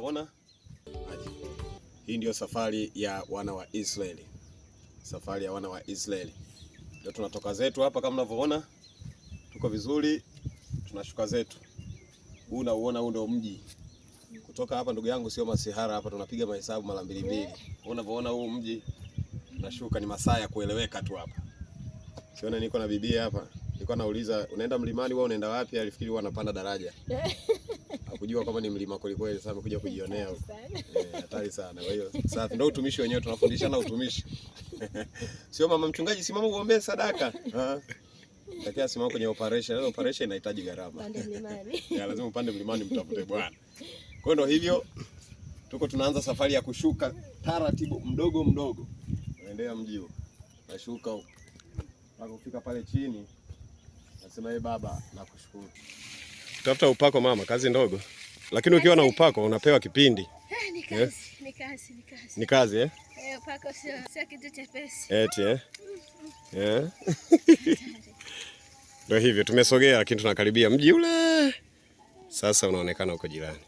unavyoona. Hii ndio safari ya wana wa Israeli. Safari ya wana wa Israeli. Ndio tunatoka zetu hapa kama unavyoona. Tuko vizuri, tunashuka zetu. Huu unaona huu ndio mji. Kutoka hapa ndugu yangu sio masihara, hapa tunapiga mahesabu mara mbili mbili. Unavyoona huu mji tunashuka, ni masaa ya kueleweka tu hapa. Siona niko na bibia hapa. Nilikuwa nauliza unaenda mlimani wewe unaenda wapi? Alifikiri wewe unapanda daraja. Hakujua kama ni mlima kweli kweli, sasa amekuja kujionea huko. Hatari sana. Kwa hiyo safi, ndio utumishi wenyewe, tunafundishana utumishi. Sio mama mchungaji, simama uombe sadaka. Takia simama kwenye operation. Ile operation inahitaji gharama. Pande mlimani. Lazima upande mlimani mtafute Bwana. Kwa hiyo hivyo tuko tunaanza safari ya kushuka taratibu mdogo mdogo. Tunaendea mji huu. Nashuka huko. Mpaka kufika pale chini. Nasema ee Baba nakushukuru. Tafuta upako mama, kazi ndogo. Lakini ukiwa na upako unapewa kipindi. Ni kazi, ni kazi. Ni kazi upako sio kitu chepesi. Eti Ndio hivyo tumesogea, lakini tunakaribia mji ule. Sasa unaonekana uko jirani.